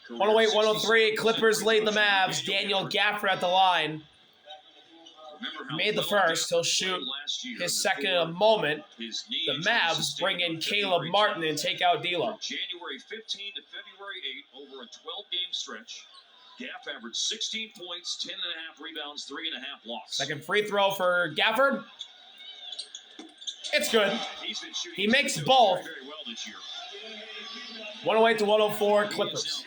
108, 103. Clippers lead the Mavs. Daniel Gafford at the line. Made the first. He'll shoot his second in a moment. The Mavs bring in Caleb Martin and take out D'Lo. January 15 to February 8, over a 12-game stretch. Gaff averaged 16 points, 10.5 rebounds, 3.5 blocks. Second free throw for Gafford. It's good. He makes both. 108 to 104, Clippers.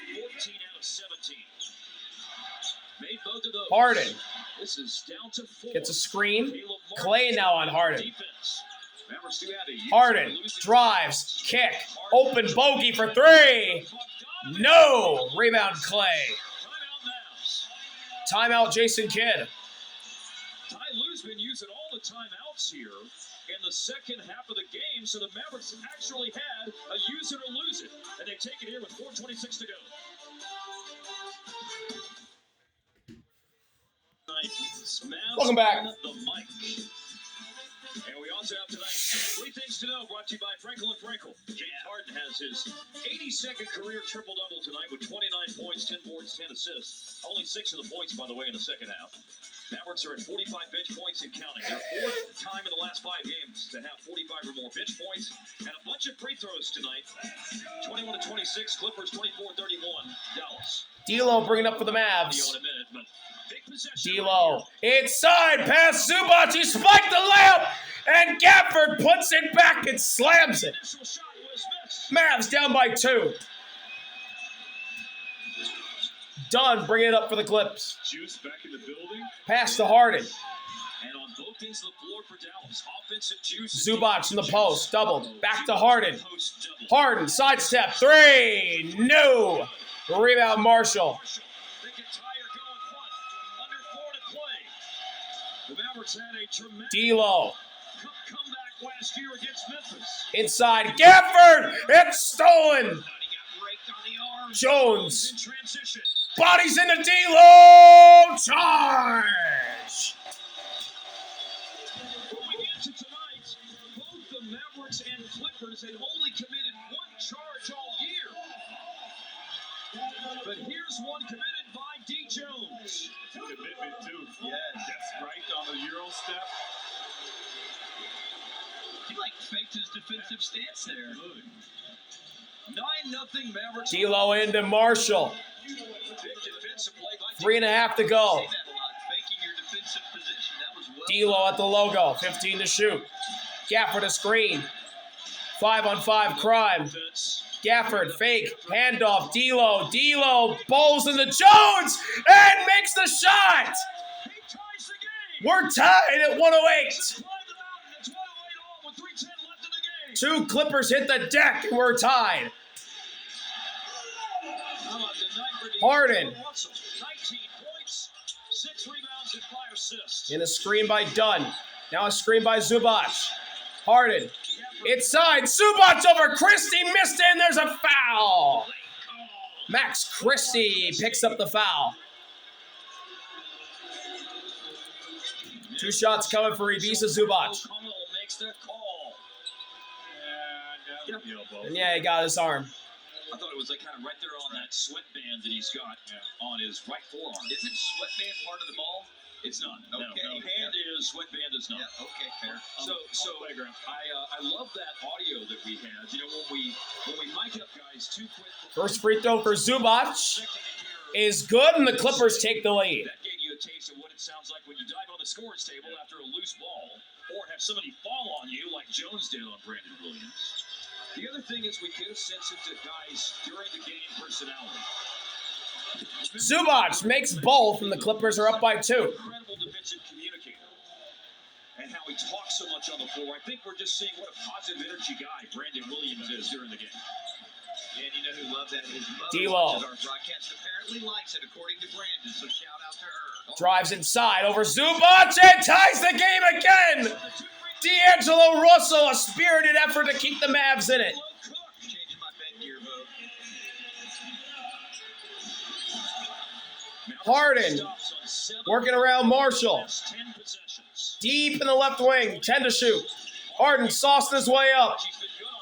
Harden gets a screen. Clay now on Harden. Harden drives, kick, open bogey for three. No! Rebound Clay. Timeout Jason Kidd. Ty Lue's been using all the timeouts here in the second half of the game, so the Mavericks actually had a use it or lose it, and they take it here with 4:26 to go. Welcome back. The mic. And we also have tonight 3 things to know, brought to you by Frankel & Frankel. James Harden has his 82nd career triple-double tonight with 29 points, 10 boards, 10 assists. Only 6 of the points, by the way, in the second half. Mavericks are at 45 bench points and counting. Their 4th time in the last 5 games to have 45 or more bench points. And a bunch of free throws tonight. 21 to 26, Clippers 24-31, Dallas. D'Lo bringing up for the Mavs. D'Lo inside pass Zubac. He spiked the layup, and Gafford puts it back and slams it. Mavs down by 2. Dunn bringing it up for the Clips. Juice back in the building. Pass to Harden. And on both ends of the floor for Dallas, offensive juice. Zubac in the post, doubled. Back to Harden. Harden sidestep 3. No. Rebound Marshall. D'Lo. Last year against Memphis. Inside Gafford. It's stolen. Jones. Bodies into D'Lo. Charge. Going into tonight, both the Mavericks and Clippers had only committed 1 charge all year. But here's one committed by D. Jones. Commitment too. Yeah, that's right on the Euro step. He faked his defensive stance there. 9-0 Mavericks. D'Lo into Marshall. 3.5 to go. D'Lo at the logo. 15 to shoot. Gafford a screen. 5-on-5 crime. Gafford fake. Handoff. D'Lo. D'Lo bowls into Jones and makes the shot. We're tied at 108. 2 Clippers hit the deck and we're tied. Harden. 19 points, 6 rebounds, and 5 assists. In a screen by Dunn. Now a screen by Zubac. Harden. Inside. Zubac over Christie. Missed it, and there's a foul. Max Christie picks up the foul. 2 shots coming for Ivica Zubac. Makes the call. And yeah, he got his arm. I thought it was kind of right there on that sweatband that he's got on his right forearm. Isn't sweatband part of the ball? It's not. Okay. No. Hand is, sweatband is not. Yeah, okay, fair. So I love that audio that we had. When we mic up guys too quick. First free throw for Zubac is good, and the Clippers take the lead. That gave you a taste of what it sounds like when you dive on the scorer's table after a loose ball, or have somebody fall on you like Jones did on Brandon Williams. The other thing is we get a sense into guys during the game personality. Zubac makes both, and the Clippers are up by 2. Incredible defensive communicator. And how he talks so much on the floor. I think we're just seeing what a positive energy guy Brandon Williams is during the game. And you know who loved that? His mother, D'Lo. our broadcast, apparently likes it, according to Brandon, so shout out to her. Drives inside over Zubac and ties the game again. D'Angelo Russell, a spirited effort to keep the Mavs in it. Changing my bet gear vote. Harden working around Marshall. Deep in the left wing, 10 to shoot. Harden saucing his way up.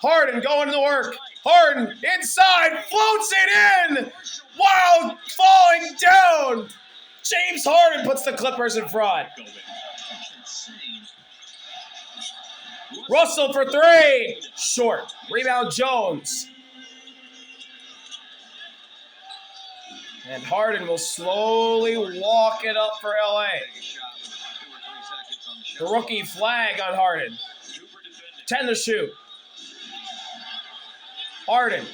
Harden going to work. Harden inside, floats it in. What James Harden puts the Clippers in front. Go with it. That's insane. Russell for three. Short. Rebound Jones. And Harden will slowly walk it up for LA. Take a shot with 2 or 3 seconds on the The shot. rookie flag on Harden. Cooper defending. 10 to shoot. Harden.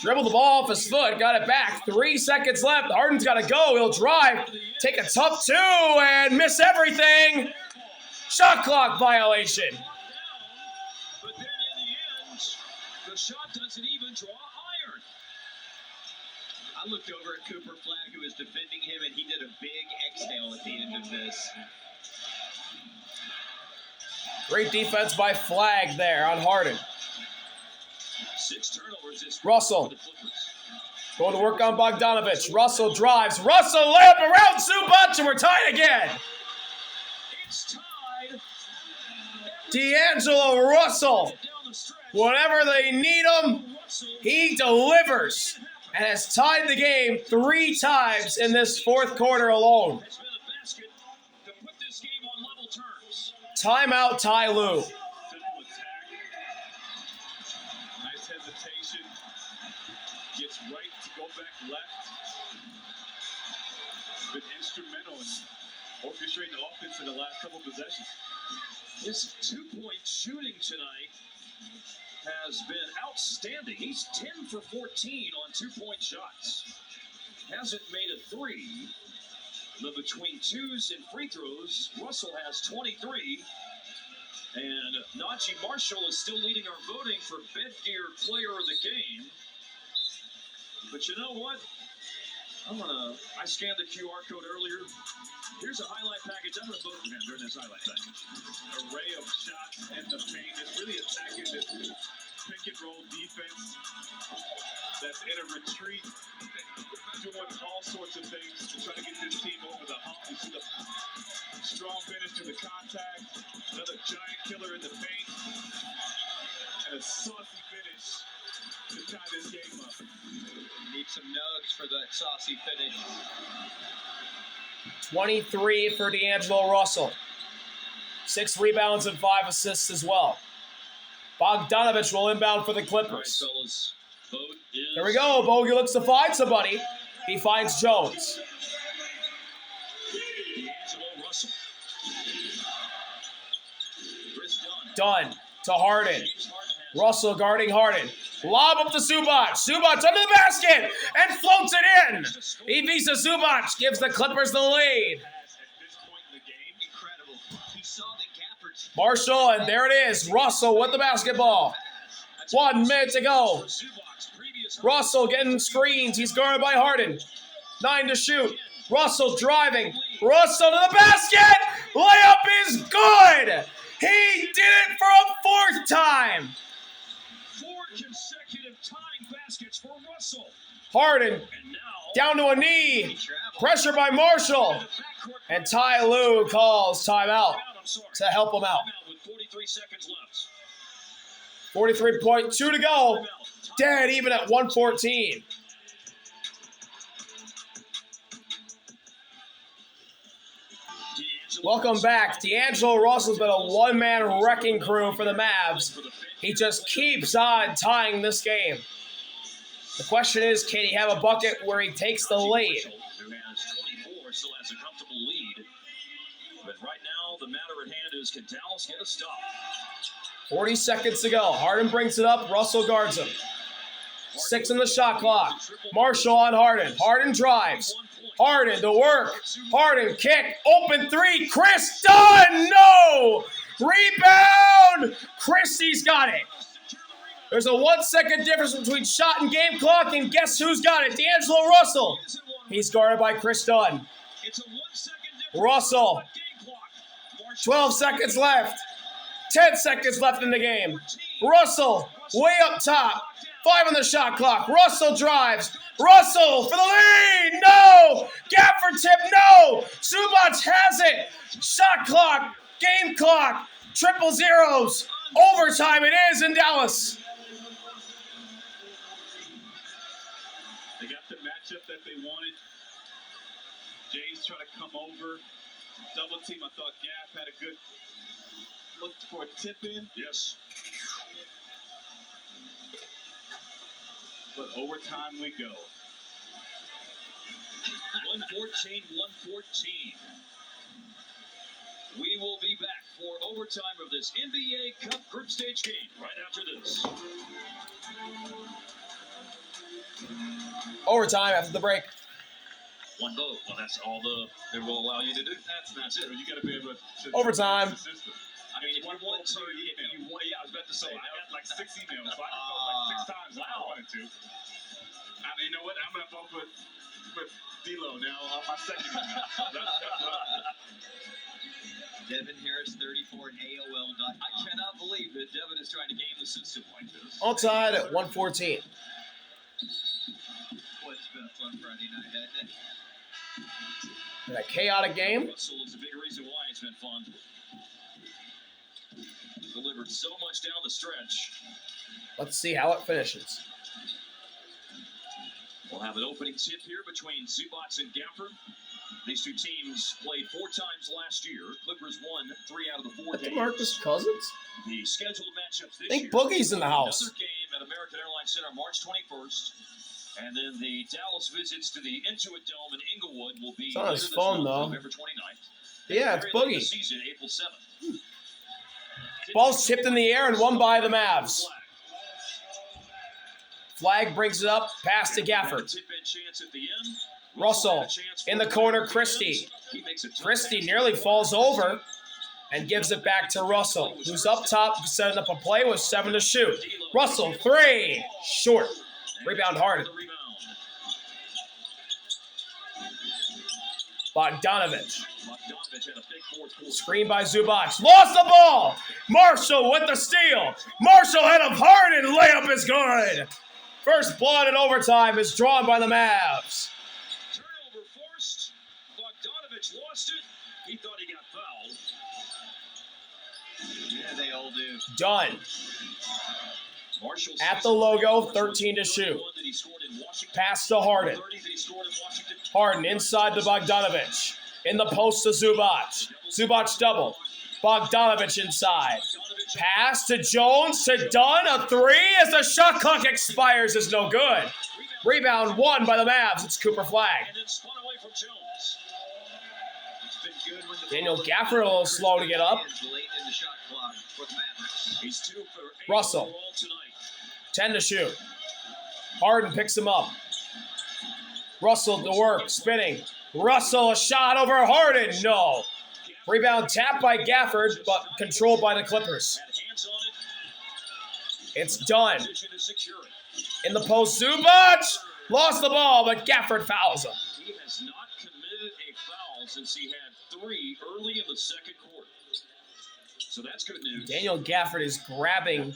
Dribbled the ball off his foot. Got it back. 3 seconds left. Harden's got to go. He'll drive. Take a tough two and miss everything. Shot clock violation. But then in the end, the shot doesn't even draw iron. I looked over at Cooper Flag, who was defending him, and he did a big exhale at the end of this. Great defense by Flag there on Harden. 6 turnovers this Russell. for the Clippers. Going to work on Bogdanovich. Russell drives. Russell layup around Zubac, and we're tied again. It's tied. D'Angelo Russell. Down the stretch. Whenever they need him, Russell he delivers and has tied the game 3 times in this fourth quarter alone. has been a basket to put this game on level terms. Timeout, Ty Lue. Simple attack. Nice hesitation. Gets right to go back left. Been instrumental in orchestrating the offense in the last couple possessions. His 2-point shooting tonight has been outstanding. He's 10 for 14 on 2-point shots. Hasn't made a 3. But between twos and free throws, Russell has 23. And Najee Marshall is still leading our voting for Bedgear Player of the Game. But you know what? I scanned the QR code earlier. Here's a highlight package. I'm going to vote for him during this highlight package. Array of shots in the paint. It's really attacking this pick and roll defense that's in a retreat, doing all sorts of things to try to get this team over the hump. You see the strong finish to the contact, another giant killer in the paint, and a saucy finish to tie this game up. Need some nugs for that saucy finish. 23 for D'Angelo Russell. 6 rebounds and 5 assists as well. Bogdanovich will inbound for the All right, Clippers. fellas. Vote is... There we go. Bogey looks to find somebody. He finds Jones. D'Angelo Russell. Chris Dunn. Dunn to Harden. James Harden has Russell guarding Harden. Lob up to Zubac. Zubac under the basket and floats it in. Ivica Zubac gives the Clippers the lead. Pass at this point in the game, Incredible. He saw that Gafford's Marshall, and there it is. Russell with the basketball. 1 minute to go. Zubac's previous Russell getting screens. He's guarded by Harden. 9 to shoot. Russell driving. Russell to the basket. Layup is good. He did it for a 4th time. 4 consecutive tying baskets for Russell. Harden And now down to a knee. travel. Pressure by Marshall. the backcourt And Ty Lue calls timeout I'm sorry. to help him out. Timeout with 43 seconds left. 43.2 to go. Dead even at 114. Welcome back. D'Angelo Russell's been a one-man wrecking crew for the Mavs. He just keeps on tying this game. The question is, can he have a bucket where he takes the lead? Who has 24, still has a comfortable lead. But right now, the matter at hand is, can Dallas get a stop? 40 seconds to go. Harden brings it up. Russell guards him. 6 in the shot clock. Marshall on Harden. Harden drives. Harden to work. Harden kick. Open 3. Chris Dunn. No. Rebound. Christie's got it. There's a 1 second difference between shot and game clock, and guess who's got it? D'Angelo Russell. He's guarded by Chris Dunn. It's a 1 second difference. Russell. Game clock. Marshall 12 seconds left. 10 seconds left in the game. Russell way up top. 5 on the shot clock. Russell drives. Russell for the lead. No. Gafford tip. No. Zubac has it. Shot clock. Game clock. Triple zeros. Overtime it is in Dallas. they got the matchup that they wanted. James trying to come over, double team. I thought Gaff had a good look for a tip in. Yes. But overtime we go. 114, 114. We will be back for overtime of this NBA Cup group stage game right after this. Overtime after the break. One vote. Well, that's all they will allow you to do. That's it. You got to be able to Overtime. use the system. I mean, if you want to, I was about to say, I got like 6 emails, so I can vote like 6 times if I wanted to. I mean, you know what? I'm going to vote for D-Lo now on my second email. Devin Harris, 34 at AOL.com. I cannot believe that Devin is trying to game the system like this. Onside at 114. Boy, it's been a fun Friday night, hasn't it? In a chaotic game. Russell is a big reason why it's been fun. Delivered so much down the stretch. Let's see how it finishes. We'll have an opening tip here between Zubac and Gafford. These two teams played 4 times last year. Clippers won 3 out of the 4 games. DeMarcus Cousins? The scheduled matchups this I think year. Boogie's in the house. Another game at American Airlines Center March 21st. And then the Dallas visits to the Intuit Dome in Inglewood will be It's on his later this phone, month, though. November 29th. Yeah, it's Very late in Boogie. the season, April 7th. Ball's tipped in the air and won by the Mavs. Flag brings it up, pass to Gafford. Tip-in chance at the end. Russell in the corner, Christie. Christie nearly falls over and gives it back to Russell, who's up top, setting up a play with 7 to shoot. Russell, 3, short. Rebound Harden. Bogdanovich. Screen by Zubac. Lost the ball. Marshall with the steal. Marshall ahead of Harden. Layup is good. First blood in overtime is drawn by the Mavs. Turnover forced. Bogdanovich lost it. He thought he got fouled. Yeah, they all do. Done. Marshall At the logo, 13 to shoot. Pass to Harden. Harden inside to Bogdanovich. In the post to Zubac. Zubac double. Bogdanovich inside. Pass to Jones to Dunn. A 3 as the shot clock expires is no good. Rebound won by the Mavs. It's Cooper Flag. Daniel Gafford a little slow to get up. Russell. 10 to shoot. Harden picks him up. Russell to work, spinning. Russell, a shot over Harden. No. Rebound tapped by Gafford, but controlled by the Clippers. It's done. In the post, Zubac lost the ball, but Gafford fouls him. He has not committed a foul since he had 3 early in the second quarter. So that's good news. Daniel Gafford is grabbing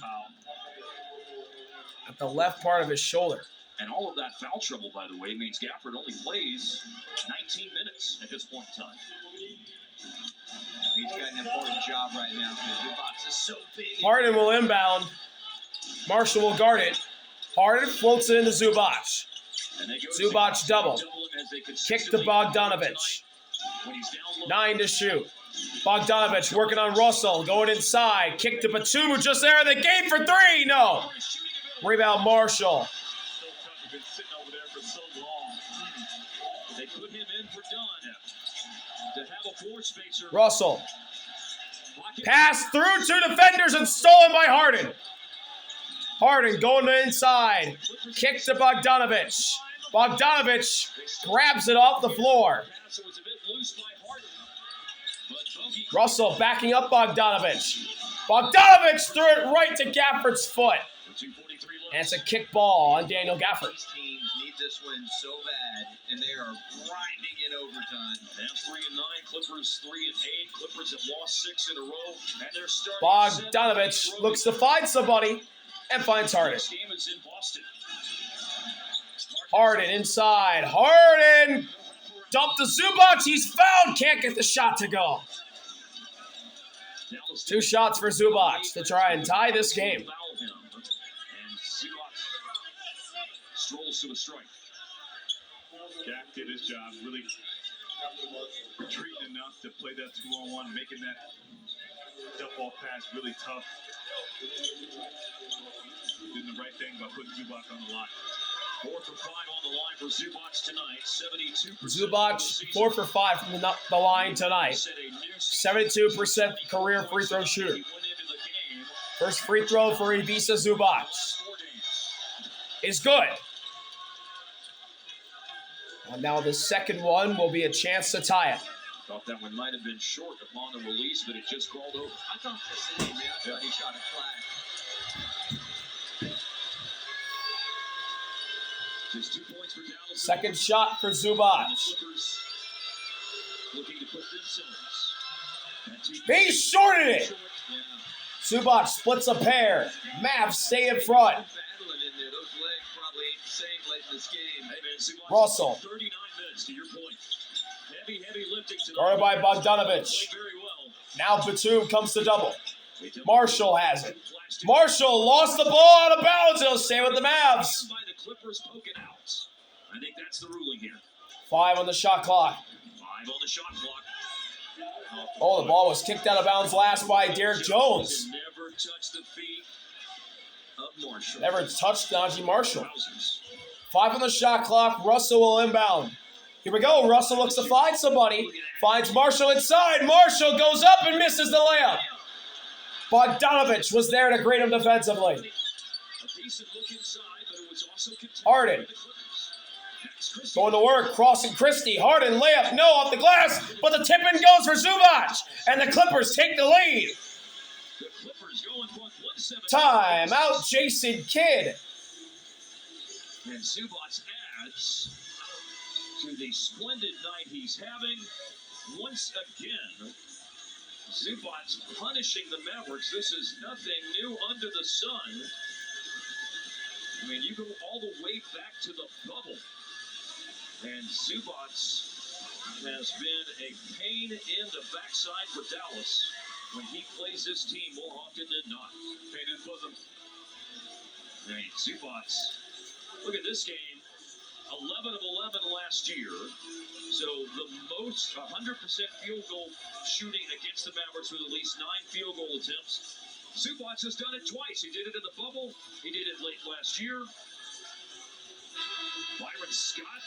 at the left part of his shoulder. And all of that foul trouble, by the way, means Gafford only plays 19 minutes at this point in time. He's got an important job right now because Zubac is so big. Harden will inbound. Marshall will guard it. Harden floats it into Zubac. Zubac double. Kick to Bogdanovich. 9 to shoot. Bogdanovich working on Russell. Going inside. Kick to Batum, just there in the gate for 3. No. Rebound Marshall. Been sitting over there for so long. They put him in for Dunn to have a floor spacer. Russell. Pass through 2 defenders and stolen by Harden. Harden going to inside. Kick to Bogdanovich. Bogdanovich grabs it off the floor. Russell backing up Bogdanovich. Bogdanovich threw it right to Gafford's foot. And it's a kick ball on Daniel Gafford. These teams need this win so bad, and they are grinding in overtime. Mavs 3-9, Clippers 3-8. Clippers have lost 6 in a row, and they're starting. Bogdanovich looks to find somebody and finds Harden. This game is in Boston. Harden inside. Harden dumped to Zubac. He's fouled. Can't get the shot to go. 2 shots for Zubac to try and tie this game. Strolls to the strike. Gaff did his job, really retreating enough to play that 2-on-1, making that dump ball pass really tough. Doing the right thing by putting Zubac on the line. 4 for 5 on the line for Zubac tonight. 72%. Zubac 4 for 5 from the line tonight. 72% career free throw shooter. First free throw for Ivica Zubac is good. And now the second one will be a chance to tie it. Thought that one might have been short upon the release, but it just crawled over. I thought the same, man. I thought he shot a flag. Just 2 points for Dallas. Second shot for Zubac. Clippers looking to put themselves. He shorted it. Yeah. Zubac splits a pair. Mavs stay in front. Battling in there. Those legs probably ain't the same late in this game. Hey man, Zubac, Russell. 39 minutes to your point. Heavy lifting tonight. Guarded by Bogdanovich. Played very well. Now Batum comes to double. Marshall has it. Marshall lost the ball out of bounds. He'll stay with the Mavs. By the Clippers poking out. I think that's the ruling here. 5 on the shot clock. 5 on the shot clock. Oh, the ball was kicked out of bounds last by Derek Jones. Never touched the feet of Marshall. Never touched Najee Marshall. 5 on the shot clock. Russell will inbound. Here we go. Russell looks to find somebody. Finds Marshall inside. Marshall goes up and misses the layup. Bogdanovich was there to grade him defensively. A decent look inside, but it was also contested Harden. by the Clippers. Next, Christie. Going to work, crossing Christie. Harden layup, no, off the glass, but the tip-in goes for Zubac. And the Clippers take the lead. The Clippers going for 117. Time out, Jason Kidd. And Zubac adds to the splendid night he's having. Once again, Zubac punishing the Mavericks. This is nothing new under the sun. I mean, you go all the way back to the bubble. And Zubac has been a pain in the backside for Dallas when he plays this team more often than not. Pain in his bosom. I mean, Zubac, look at this game. 11 of 11 last year. So the most 100% field goal shooting against the Mavericks with at least 9 field goal attempts. Zubac has done it twice. He did it in the bubble. He did it late last year. Byron Scott,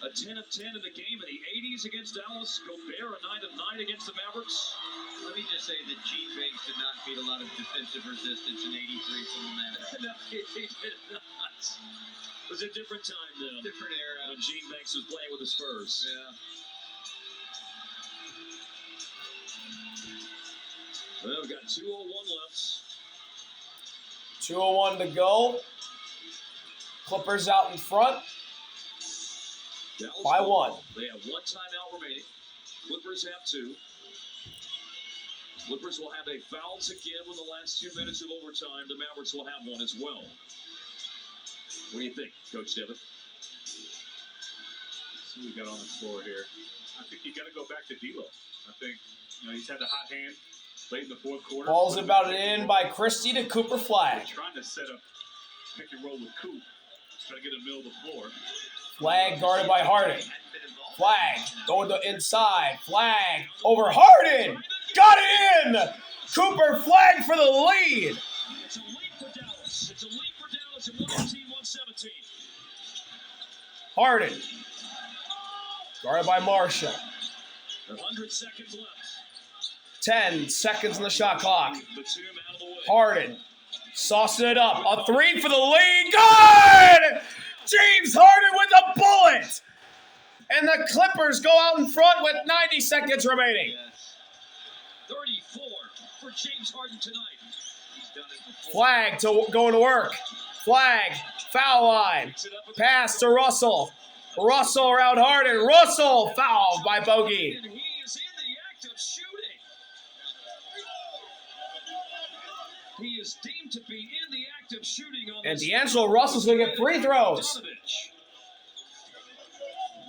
a 10 of 10 in the game in the 80s against Dallas. Gobert, a 9 of 9 against the Mavericks. Let me just say that Gene Banks did not meet a lot of defensive resistance in 83 from the Mavs. No, he did not. It was a different time, though. Different era. When Gene Banks was playing with the Spurs. Yeah. Well, we've got 2:01 left. 2:01 to go. Clippers out in front Dallas by ball. 1. They have 1 timeout remaining. Clippers have 2. Clippers will have a foul to give in the last 2 minutes of overtime. The Mavericks will have 1 as well. What do you think, Coach Devin? See what we got on the floor here. I think you got to go back to D'Lo. I think he's had the hot hand late in the fourth quarter. Ball's inbounded in by Christie to Cooper Flag. Trying to set up pick and roll with Coop. Trying to get in the middle of the floor. Flag guarded by Harden. Flag going to inside. Flag over Harden. Got it in. Cooper Flag for the lead. It's a lead for Dallas. It's a lead for Dallas at 118-117. Harden. Guarded by Marshall. 100 seconds left. 10 seconds on the shot clock. Batum out of the way. Harden. Saucing it up. A 3 for the lead. Good! James Harden with a bullet. And the Clippers go out in front with 90 seconds remaining. Yes. 34 for James Harden tonight. He's done it before. Flag going to work. Flag. Foul line. Pass to Russell. Russell around Harden. Russell fouled by Bogey. And he is in the act of shooting. He is deemed to be in the act of shooting on And this. D'Angelo Russell's going to get free throws. Bogdanovich.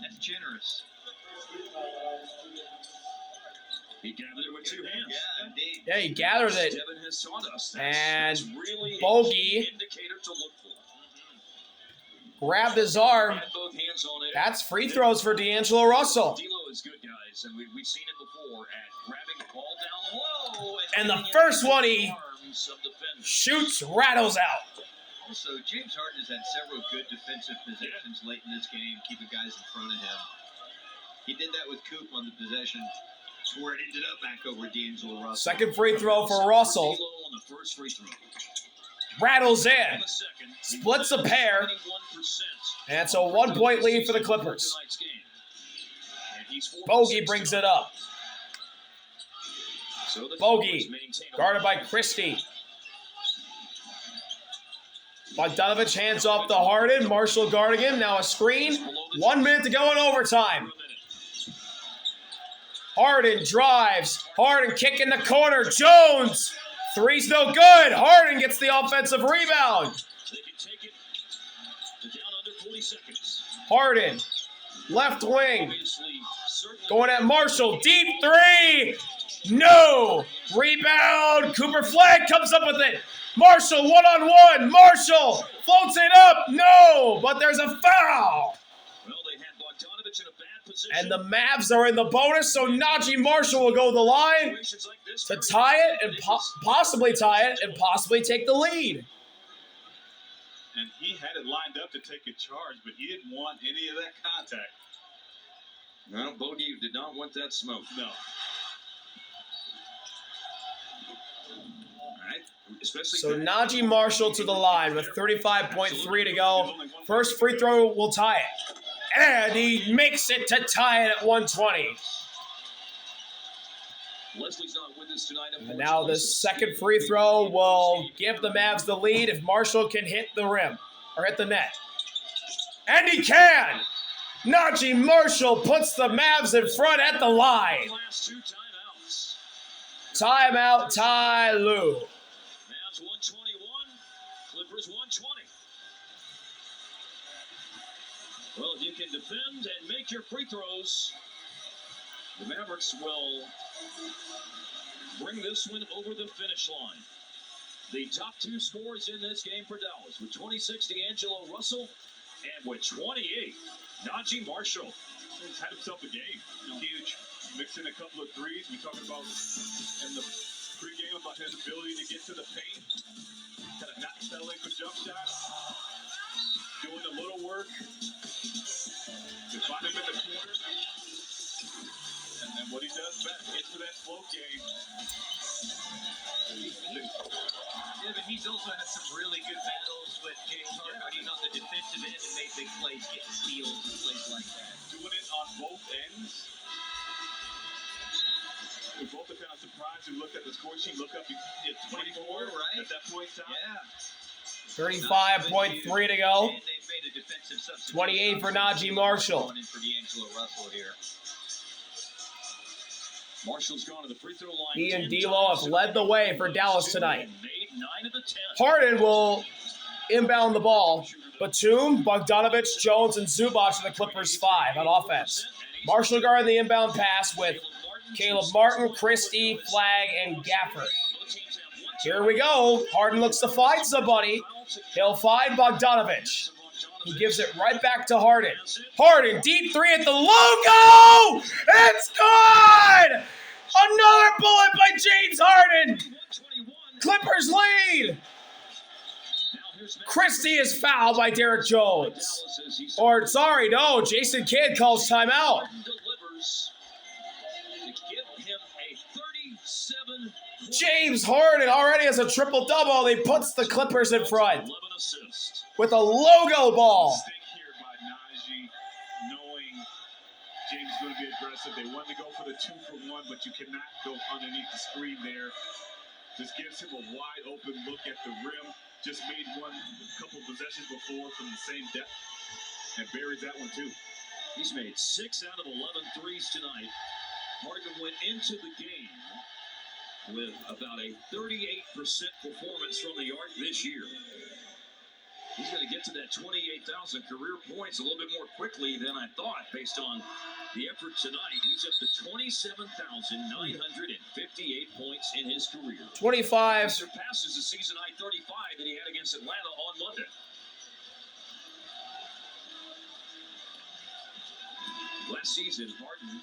That's generous. He gathered it with 2 hands. Yeah, indeed. Yeah, he gathers it. Devin has taught us And that's really Bogey. an indicator to look for. Grabbed his arm. Had both hands on it. That's free throws for D'Angelo Russell. D'Lo is good, guys, and we've seen it before at grabbing the ball down low. And the getting it first into one the he arms of defenders. shoots, rattles out. Also, James Harden has had several good defensive possessions late in this game, keeping guys in front of him. He did that with Coop on the possession, where it ended up back over D'Angelo Russell. Second free throw for Russell. On the first free throw. Rattles in. In the second, Splits a pair. 71%. And it's a 1-point lead for the Clippers. Tonight's game. And he's 4 for Bogey 6 brings tonight. it up. So the Bogey, Clippers maintain a guarded by 1-point Christie. Bogdanovich hands off to Harden. Marshall guarding him. Now a screen. 1 minute to go in overtime. Harden drives. Harden kick in the corner. Jones. Three's no good. Harden gets the offensive rebound. They can take it to down under 40 seconds. Harden. Left wing. Obviously, certainly Going at Marshall. Deep three. No. Rebound. Cooper Flag comes up with it. Marshall one-on-one. Marshall floats it up. No. But there's a foul. well, they had Bogdanovich in a bad position. And the Mavs are in the bonus, so Najee Marshall will go to the line Situations like this to very tie it and difficult. possibly tie it and possibly take the lead. And he had it lined up to take a charge, but he didn't want any of that contact. No, Bogey did not want that smoke. No. All right. Especially So Najee Marshall to the line with 35.3 to go. First free throw will tie it. And he makes it to tie it at 120. Leslie's not with us tonight. And now the second free throw will give the Mavs the lead if Marshall can hit the rim or hit the net. And he can! Najee Marshall puts the Mavs in front at the line. Last 2 timeouts. Timeout, Ty Lue. Mavs 121, Clippers 120. Well, if you can defend and make your free throws, the Mavericks will bring this one over the finish line. The top 2 scorers in this game for Dallas, with 26, D'Angelo Russell, and with 28, Najee Marshall. He's had himself a game. Huge. Mixing a couple of threes. We talked about in the pregame about his ability to get to the paint. Kind of not settling for jump shots. Doing a little work. To find him in the corner. And then what he does best, gets to that float game. Yeah, but he's also had some really good battles with James Harden when he's on the defensive end and made big plays, getting steals and plays like that. Doing it on both ends. We both are kind of surprised. We looked at the score sheet, look up, it's 24, right? At that point in time. Yeah. 35.3 to go. And they've made a defensive substitution. 28 for Najee Marshall. Going in for D'Angelo Russell here. Marshall's gone to the free throw line. He and 10 D'Lo times have led the way for Dallas tonight. and made 9 of the 10. Harden will inbound the ball. Batum, Bogdanovich, Jones, and Zubac are the Clippers' 5 on offense. Marshall guarding the inbound pass with Caleb Martin, Christie, Flag, and Gafford. Here we go. Harden looks to find somebody. He'll find Bogdanovich. He gives it right back to Harden. Harden, deep three at the logo! It's good! Another bullet by James Harden! Clippers lead! Christie is fouled by Derek Jones. Or, sorry, no, Jason Kidd calls timeout. Delivers to give him a 37 James Harden already has a triple-double. He puts the Clippers in front 11 assists. with a logo ball. Mistake here by Najee, knowing James is going to be aggressive. They wanted to go for the 2-for-1, but you cannot go underneath the screen there. Just gives him a wide open look at the rim. Just made one couple possessions before from the same depth and buries that one too. He's made 6 out of 11 threes tonight. Harden went into the game with about a 38% performance from the arc this year. He's going to get to that 28,000 career points a little bit more quickly than I thought based on the effort tonight. He's up to 27,958 points in his career. 25. Surpasses the season high 35 that he had against Atlanta on Monday. Last season, Harden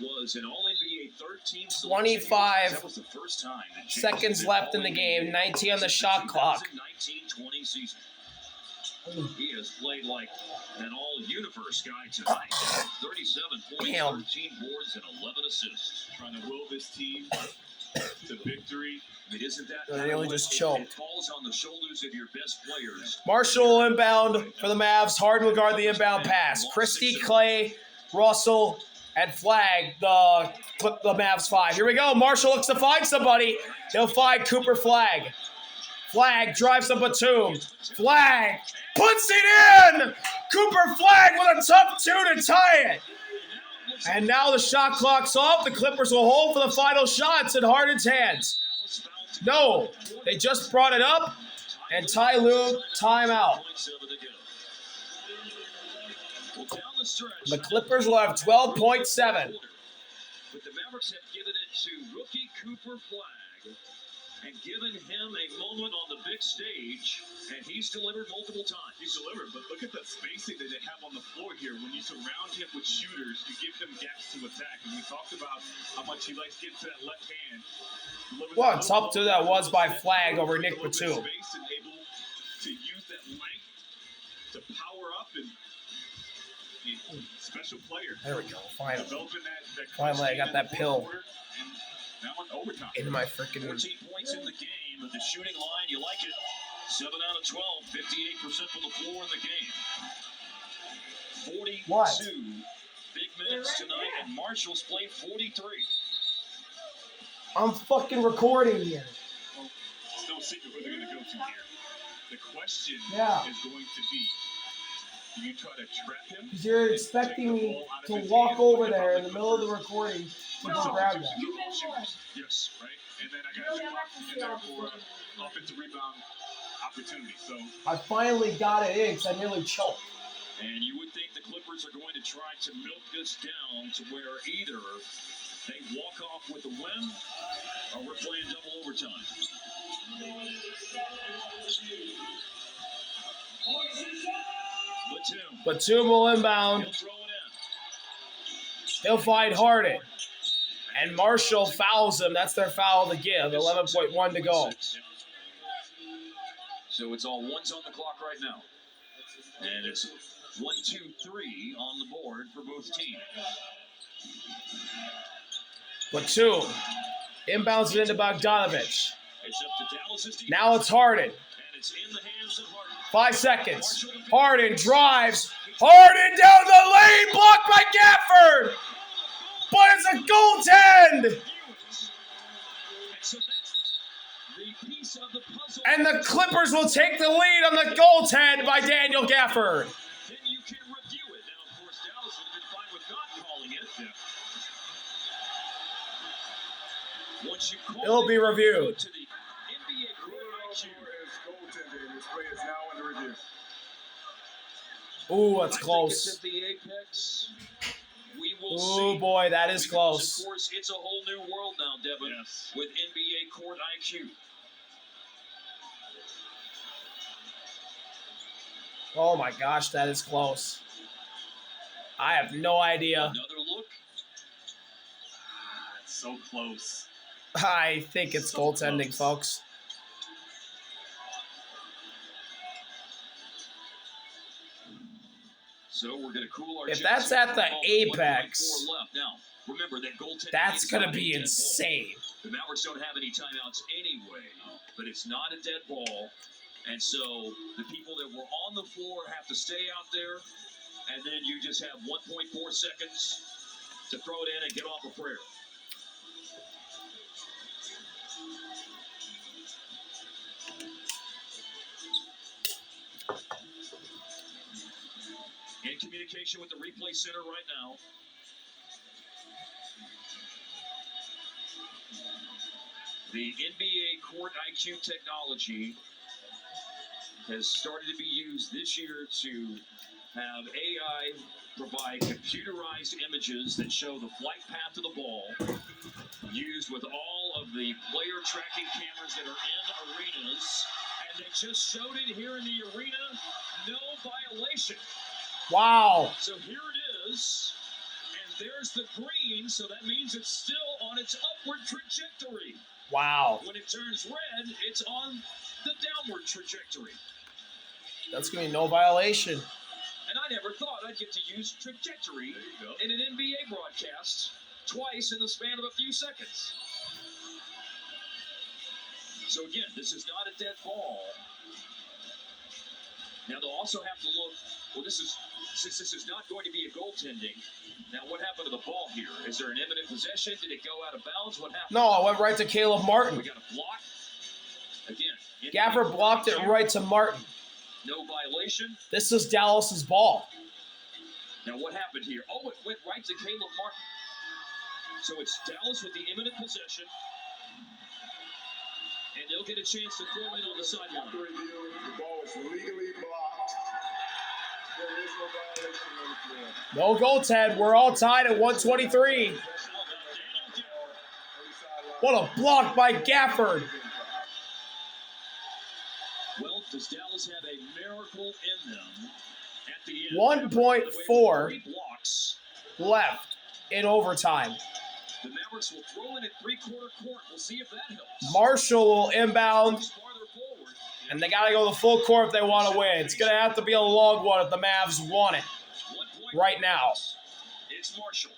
was an All-NBA third-team 25 That was the first time that James seconds had left in the All-NBA game. 19 on the since shot clock. 2019-20 season. He has played like an all-universe guy tonight. 37 points, Damn. 13 boards, and 11 assists. Trying to will this team to victory. I mean, isn't that They kind of really what just it choked. falls on the shoulders of your best players? Marshall inbound for the Mavs. Harden will guard the inbound pass. Christie, Clay, Russell, and Flag, the Mavs 5. Here we go. Marshall looks to find somebody. He'll find Cooper Flag. Flag drives to Batum. Flag puts it in! Cooper Flag with a tough two to tie it. And now the shot clock's off. The Clippers will hold for the final shots in Harden's hands. No, they just brought it up. And Ty Lue, timeout. The Clippers will have 12.7. But the Mavericks have given it to rookie Cooper Flag and given him a moment on the big stage, and he's delivered multiple times. He's delivered, but look at the spacing that they have on the floor here. When you surround him with shooters, you give him gaps to attack. And we talked about how much he likes getting to that left hand. What a tough two that was by Flag over Nick Batum. Space and able to use that length to power up and special player. There we go, finally. Developing that Finally, I got that pill and that one overtime. into my freaking... 14 points in the game, but the shooting line, you like it. 7 out of 12, 58% from the floor in the game. 42 What? big minutes tonight, and Marshall's played 43. I'm fucking recording here. Well, it's no secret who they're going to go to here. The question Yeah. is going to be, do you try to trap him? Because you're expecting me to walk over there in the middle of the recording to go grab that. Yes, right? And then I got you in there for offensive rebound opportunity. So I finally got it in because I nearly choked. And you would think the Clippers are going to try to milk this down to where either they walk off with a win or we're playing double overtime. Batum will inbound. He'll throw it in. He'll find Harden. And Marshall fouls him. That's their foul to give. 11.1 to go. So it's all ones on the clock right now. And it's 1, 2, 3 on the board for both teams. Batum inbounds it into Bogdanovich. It's up to Dallas's defense. Now it's Harden. And it's in the hands of Harden. 5 seconds. Harden drives. Harden down the lane. Blocked by Gafford. But it's a goaltend. So that's the piece of the puzzle. And the Clippers will take the lead on the goaltend by Daniel Gafford. Then you can review it. Now, of course, Dallas would have been fine with not calling it. Yeah. Once you call It'll be reviewed. To the NBA court IQ. This play is now under review. Ooh, that's I think close. it's at the apex. We will Oh see. boy, that is Because, close. of course, it's a whole new world now, Devin, Yes. with NBA court IQ. Oh my gosh, that is close. I have no idea. Another look. It's so close. I think it's So goaltending, close. folks. So we're going to cool our If jets that's here at for the a moment. apex, 1:04 left. Now, remember that goaltending that's is going not to a be dead insane. ball. The Mavericks don't have any timeouts anyway, but it's not a dead ball. And so the people that were on the floor have to stay out there, and then you just have 1.4 seconds to throw it in and get off a prayer. In communication with the replay center right now. The NBA Court IQ technology has started to be used this year to have AI provide computerized images that show the flight path of the ball, used with all of the player tracking cameras that are in arenas, and they just showed it here in the arena, no violation. Wow. So here it is. There's the green, so that means it's still on its upward trajectory. Wow. When it turns red, it's on the downward trajectory. That's going to be no violation. And I never thought I'd get to use trajectory in an NBA broadcast twice in the span of a few seconds. So again, this is not a dead ball. Now they'll also have to look, since this is not going to be a goaltending, now what happened to the ball here? Is there an imminent possession? Did it go out of bounds? What happened? No, it went right to Caleb Martin. We got a block. Again. Gafford blocked it right to Martin. No violation. This is Dallas's ball. Now what happened here? Oh, it went right to Caleb Martin. So it's Dallas with the imminent possession. And they'll get a chance to throw in on the sideline. After review, the ball is legally blocked. There is no violation on the field. No goaltend. We're all tied at 123. What a block by Gafford. Well, does Dallas have a miracle in them at the end? 1.4 blocks left in overtime. The Mavericks will throw in at three-quarter court. We'll see if that helps. Marshall will inbound, Farther forward. and they got to go the full court if they want to win. It's going to have to be a long one if the Mavs want it 1 point right now. It's Marshall.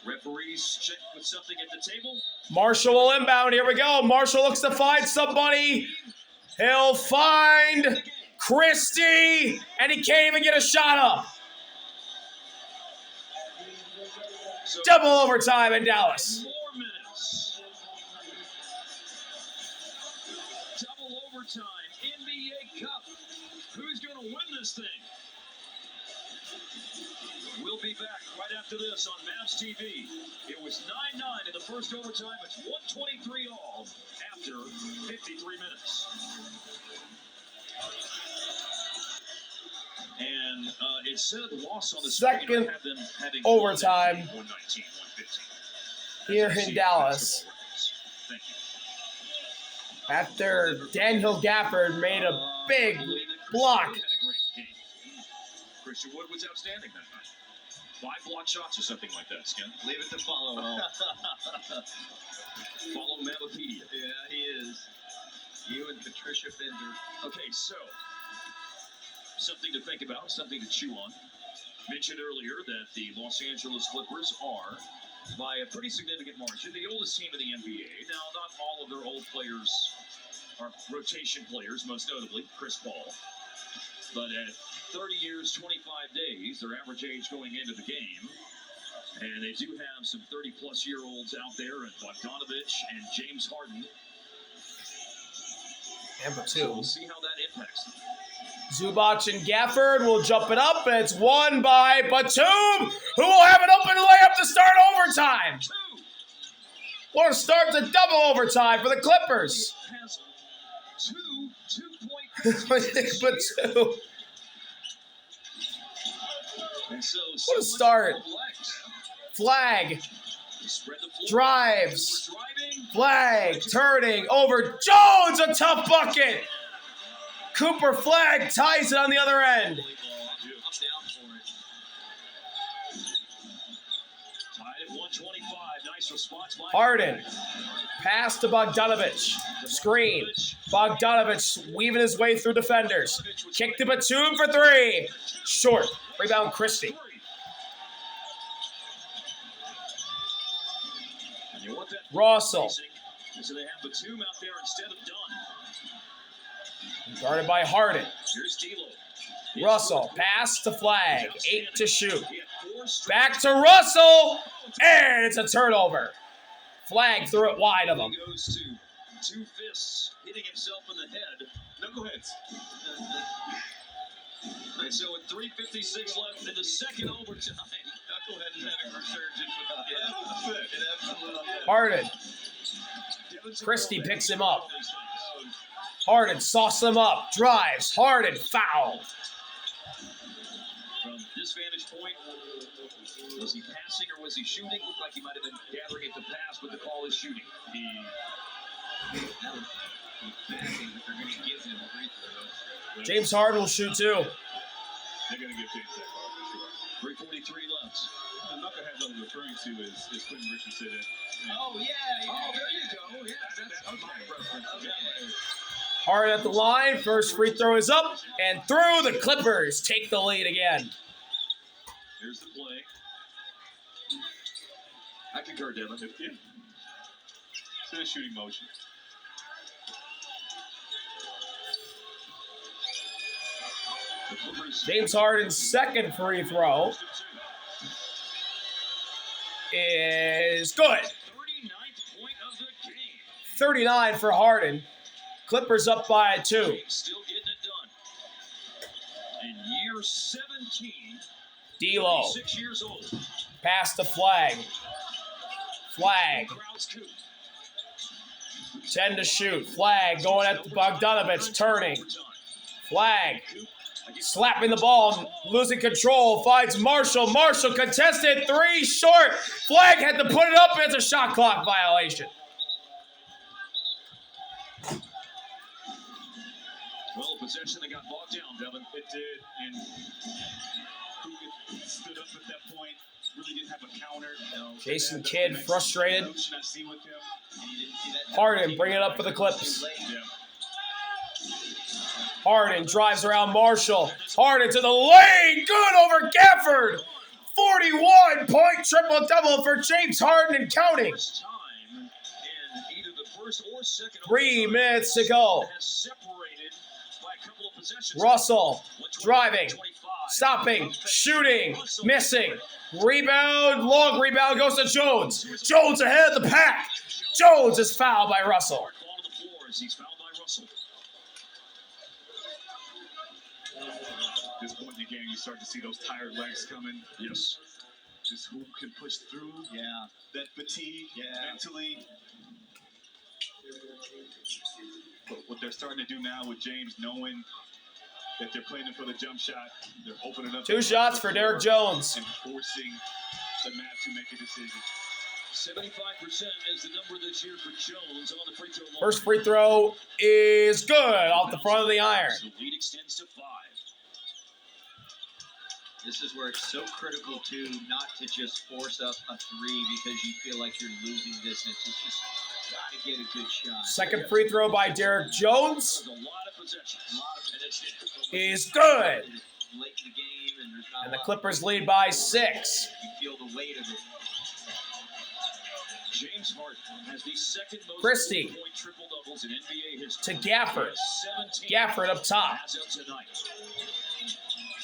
Referees check with something at the table. Marshall will inbound. Here we go. Marshall looks to find somebody. He'll find Christie, and he can't even get a shot up. So Double overtime in Dallas. more minutes. Double overtime. NBA Cup. Who's going to win this thing? We'll be back right after this on Mavs TV. It was 9-9 in the first overtime. It's 123 all after 53 minutes. And it said loss on the Second screen. I have them having overtime 119, 115. here As I in see Dallas. Thank you. After Daniel Gafford made a big block. Had a great game. Christian Wood was outstanding that night. 5 block shots or something like that, Skin. Leave it to follow. Follow Mavapedia. Yeah, he is. You and Patricia Bender. Okay, so something to think about, something to chew on. Mentioned earlier that the Los Angeles Clippers are, by a pretty significant margin, the oldest team in the NBA. Now, not all of their old players are rotation players, most notably Chris Paul. But at 30 years, 25 days, their average age going into the game. And they do have some 30-plus-year-olds out there, and Bogdanovich and James Harden. And So we'll Batum. see how that impacts them. Zubac and Gafford will jump it up, and it's won by Batum, who will have an open layup to start overtime. 2. What a start to double overtime for the Clippers. Has 2 2-point Batum. And so What a start. Flag. Spread the floor. Drives. Driving. Flag. Turning over Jones. A tough bucket. Cooper Flag ties it on the other end. I'm down for it. Tied at 125. Nice response by Harden. Pass to Bogdanovich. Screen. Bogdanovich weaving his way through defenders. Kick to Batum for 3. Short. Rebound Christie. And you want that Russell. so they have Batum out there instead of Dunn. Guarded by Harden. Here's D'Lo. Russell. Pass to Flag. 8 to shoot. He had 4 straight. Back to Russell. And it's a turnover. Flag threw it wide of him. He goes to 2 fists, hitting himself in the head. Knuckleheads. And so with 3:56 left in the second overtime, Knucklehead is having a resurgence with the it absolutely Harden. Christie picks him up. Harden sauces him up. Drives. Harden foul. From this vantage point, was he passing or was he shooting? Looked like he might have been gathering it to pass, but the call is shooting. James Harden will shoot too. They're going to give James that call for sure. 3:43 left. The knucklehead I was referring to is Quentin Richardson. Oh, yeah. Oh, there you go. Yeah, that's my reference. Okay. Harden at the line. First free throw is up and through. The Clippers take the lead again. Here's the play. I concur, Devin. Yeah. It's in a shooting motion. The Clippers. James Harden's second free throw is good. 39th point of the game. 39 for Harden. Clippers up by 2. Still getting it done. In year 17, D'Lo. 6 years old. Pass to Flag. Flag. Crowds coup. 10 to shoot. Flag going at Bogdanovich. Turning. Flag. Slapping the ball. Losing control. Finds Marshall. Marshall contested. 3 short. Flag had to put it up. It's a shot clock violation. Well, possession that got bogged down, Devin. It did, and Kukoc stood up at that point. Really didn't have a counter. No. Jason Kidd frustrated. Notion I see with him. Harden bring it up for the Clips. Yeah. Harden drives around Marshall. Harden to the lane. Good over Gafford. 41-point triple-double for James Harden and counting. First time in either the first or second 3 minutes to go. has separated by a couple of possessions. Russell driving, stopping, shooting, missing. Rebound, long rebound goes to Jones. Jones ahead of the pack. Jones is fouled by Russell. Ball to the floor as he's fouled by Russell. At this point in the game, you start to see those tired legs coming. Yes. Just who can push through. Yeah. That fatigue mentally. But what they're starting to do now with James, knowing that they're playing for the jump shot, they're opening up. 2 shots for Derek Jones. And forcing the Mavs to make a decision. 75% is the number this year for Jones on the free throw line. First free throw is good off the front of the iron. The lead extends to 5. This is where it's so critical, too, not to just force up a 3 because you feel like you're losing distance. It's just got to get a good shot. Second free throw by Derek Jones There's a lot of possessions. is good. Late in the game, and there's not And a the lot Clippers lead by 6. You feel the weight of it. James Harden has the second most Christie. point triple doubles in NBA history. To Gafford. 17 Gafford up top. as of tonight.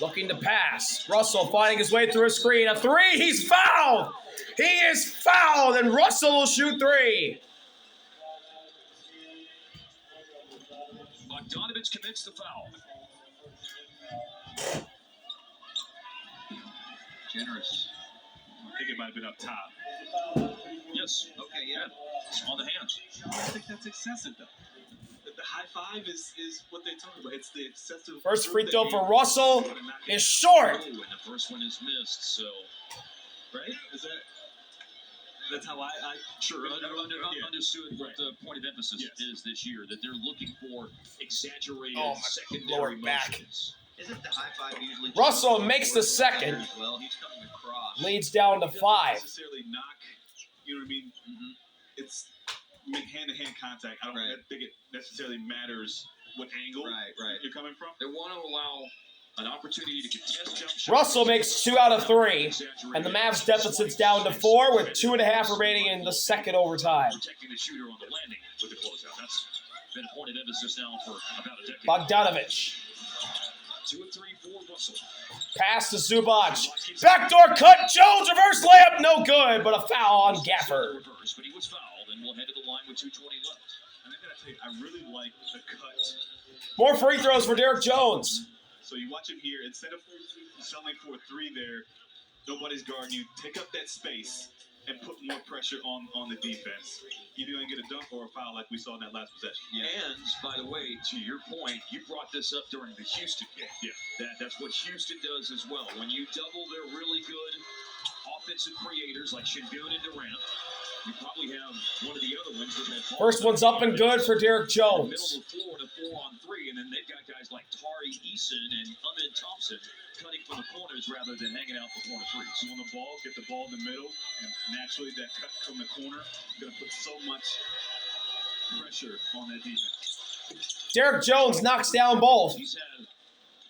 Looking to pass. Russell finding his way through a screen. A 3. He's fouled. He is fouled, and Russell will shoot 3. Bogdanovich commits the foul. Generous. I think it might have been up top. Yes. Okay, yeah. It's on the hands. I think that's excessive, though. The high five is what they talk about. It's the excessive. First free throw for Russell is short. Oh, and the first one is missed, so. Right? Is that? That's how I Sure, yeah. understood what Right. the point of emphasis Yes. is this year, that they're looking for exaggerated Oh, my secondary lower back. motions. Isn't the high five usually? Russell makes the second. Well, he's coming across. Leads down to It doesn't 5. necessarily knock. You know what I mean? Mm-hmm. It's hand-to-hand contact. I don't Right. think it necessarily matters what angle Right. you're coming from. They want to allow an opportunity to contest jump shots. Russell makes 2 out of 3. And the Mavs deficit's down to 4 with 2.5 remaining in the second overtime. Protecting the shooter on the landing with the closeout. That's been a point of emphasis now for about a decade. Bogdanovich. 2 of 3 for Russell. Pass to Zubac. Backdoor cut. Jones reverse layup. No good, but a foul on Gafford. Reverse, but he was fouled, and we'll head to the line with 2:20 left. And I gotta tell you, I really like the cut. More free throws for Derek Jones. So you watch him here. Instead of selling for a 3 there, nobody's guarding you. Take up that space and put more pressure on the defense. You're going to get a dunk or a foul like we saw in that last possession. And, by the way, to your point, you brought this up during the Houston game. Yeah. That's what Houston does as well. When you double their really good offensive creators like Şengün and Durant. You probably have one of the other ones with that. First one's up and good for Derek Middle of Jones. the floor to 4-on-3, and then they've got guys like Tari Eason and Ahmed Thompson cutting from the corners rather than hanging out the corner threes. So on the ball, get the ball in the middle, and naturally that cut from the corner is going to put so much pressure on that defense. Derek Jones knocks down both. He's had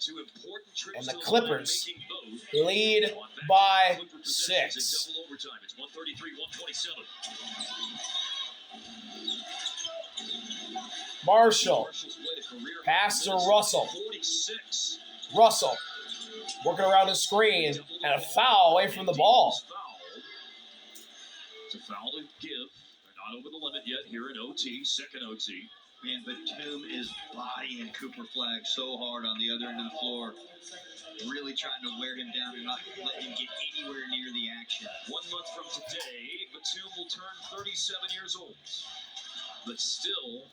2 important trips And the to line, Clippers making both. lead On back-to-back by Clipper possessions in 6. double overtime. It's 133-127. Marshall. Marshall's played a career Pass to minutes Russell. 46. Russell working around the screen and a foul away from the ball. It's a foul to give. They're not over the limit yet here in OT, second OT. Man, Batum is bodying Cooper Flag so hard on the other end of the floor. Really trying to wear him down and not let him get anywhere near the action. 1 month from today, Batum will turn 37 years old. But still,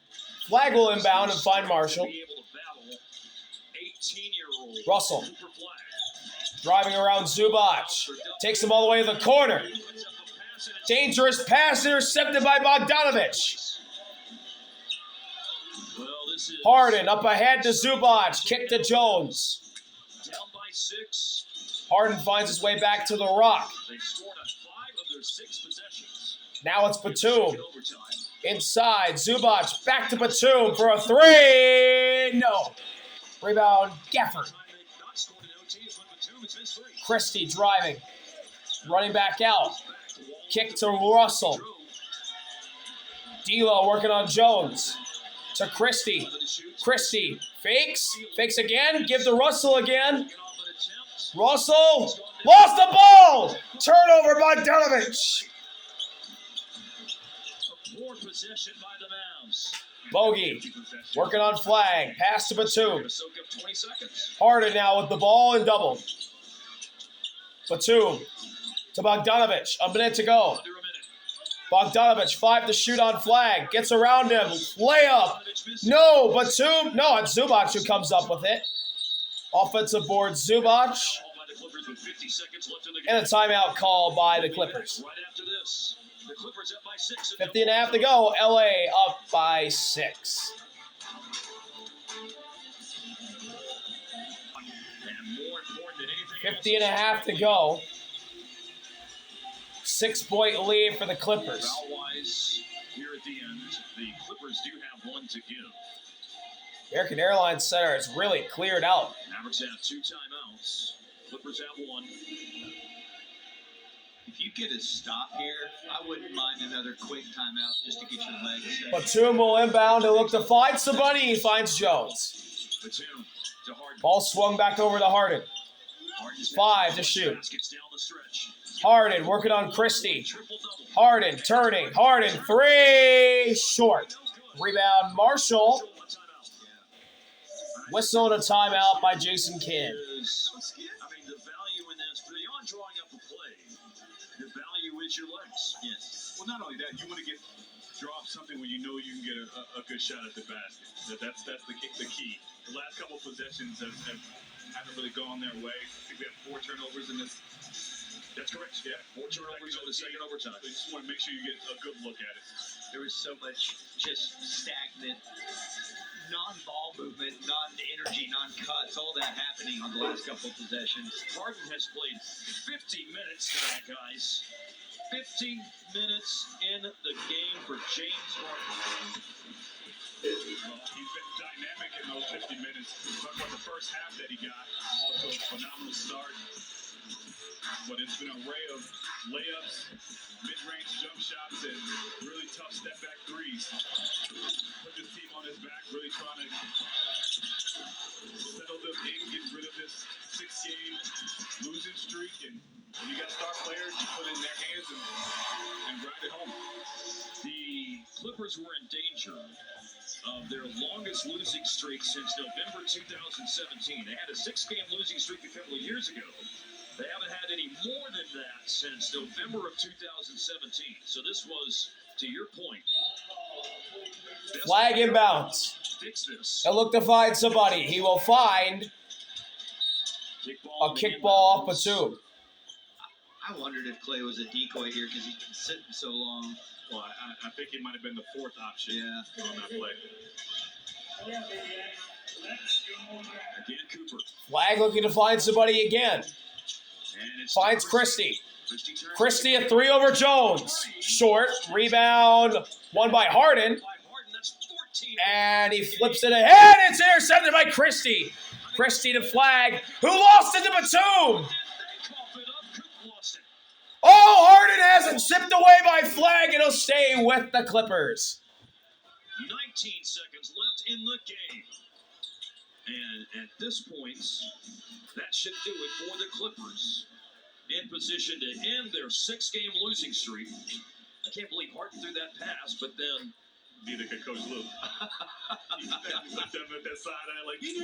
Flag will inbound and find Marshall. be able to battle 18-year-old Russell Cooper Flag. driving around Zubac. Takes him all the way to the corner. Puts up a pass and it's Dangerous pass intercepted by Bogdanovich. well, this is Harden up ahead to Zubac. Kick to Jones. down by 6. Harden finds his way back to the rock. They scored on 5 of their 6 possessions. Now it's Batum. In overtime. Inside, Zubac back to Batum for a 3. No. Rebound, Gafford. Time they've not scored in OT is when Batum has missed 3. Christie driving. Running back out. Kick to Russell. D'Lo working on Jones. To Christie. Christie fakes. Fakes again. Give to Russell again. Russell lost the ball. Turnover by Bogdanovich. Poor possession by the Mavs. Bogey working on Flag. Pass to Batum. To soak up 20 seconds. Harden now with the ball and double. Batum to Bogdanovich. A minute to go. Under a minute. Bogdanovich, 5 to shoot on Flag. Gets around him. Layup. No, Batum. No, it's Zubac who comes up with it. Offensive board, Zubac. All by the Clippers with 50 seconds left in the game. And a timeout call by the Clippers. Right after this, the Clippers up by 6. 50 and a half to go. LA up by 6. And more important than anything 50 and a half to go. 6-point lead for the Clippers. Foul-wise, here at the end, the Clippers do have 1 to give. American Airlines Center is really cleared out. Mavericks have 2 timeouts. Clippers have 1. If you get a stop here, I wouldn't mind another quick timeout just to get your legs set. Batum will inbound and look to find somebody. He finds Jones. Batum to Harden. Ball swung back over to Harden. Harden's 5 to shoot. baskets down the stretch. Harden working on Christie. Triple-double. Harden turning. Harden 3. Short. Rebound Marshall. Whistle and a timeout by Jason Kidd. I mean, the value in this, beyond drawing up a play, the value is your legs. Yes. Well, not only that, you want to drop something where you know you can get a good shot at the basket. That's the key. The last couple of possessions haven't really gone their way. I think we have 4 turnovers in this. That's correct. Yeah, 4 turnovers in the second overtime. So you just want to make sure you get a good look at it. There was so much just stagnant, non-ball movement, non-energy, non-cuts, all that happening on the last couple of possessions. Harden has played 50 minutes tonight, guys. 50 minutes in the game for James Harden. Well, he's been dynamic in those 50 minutes. Talk about the first half that he got. Also, a phenomenal start. But it's been an array of layups, mid-range jump shots, and really tough step-back threes. Put this team on his back, really trying to settle them in, get rid of this 6-game losing streak. And when you got star players, you put it in their hands and grind it home. The Clippers were in danger of their longest losing streak since November 2017. They had a 6-game losing streak a couple of years ago. They haven't had any more than that since November of 2017. So this was, to your point, Flag inbounds. fix this. He'll look to find somebody. He will find a kickball off Batum. I I wondered if Clay was a decoy here because he's been sitting so long. Well, I think he might have been the fourth option on that play. Again, Cooper. Flag looking to find somebody again. And it's Finds Christie. turns Christie a 3 over Jones. Short. Rebound. Won by Harden. by Harden. That's 14. And he flips it ahead. It's intercepted by Christie. Christie to Flag, who lost it to Batum. They cough it up. Coop lost it. Oh, Harden has it chipped away by Flag, and he'll stay with the Clippers. 19 seconds left in the game. And at this point, that should do it for the Clippers. In position to end their 6-game losing streak. I can't believe Harden threw that pass, but then Neither could Coach Luke. He looked at him at that side eye like, He's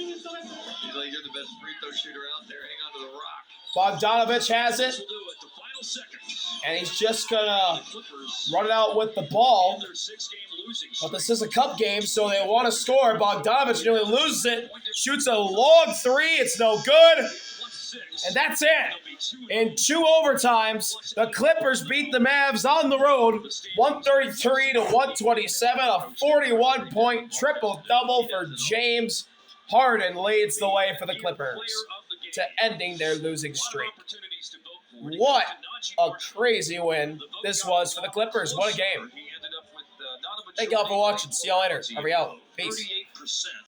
like, you're the best free throw shooter out there. Hang on to the rock. Bogdanovich has it, this will do it. The final seconds. and he's just going to The Clippers run it out with the ball. end their 6-game losing But streak. this is a cup game, so they want to score. Bogdanovich nearly loses it. Shoots a long 3. It's no good. Plus 6. And that's it. They'll be 2-0. In 2 overtimes, the Clippers beat the Mavs on the road, 133 to 127. A 41-point triple-double for James Harden leads the way for the Clippers to ending their losing streak. What a crazy win this was for the Clippers. What a game. Thank y'all for watching. See y'all later. Hurry out. Peace. 38%.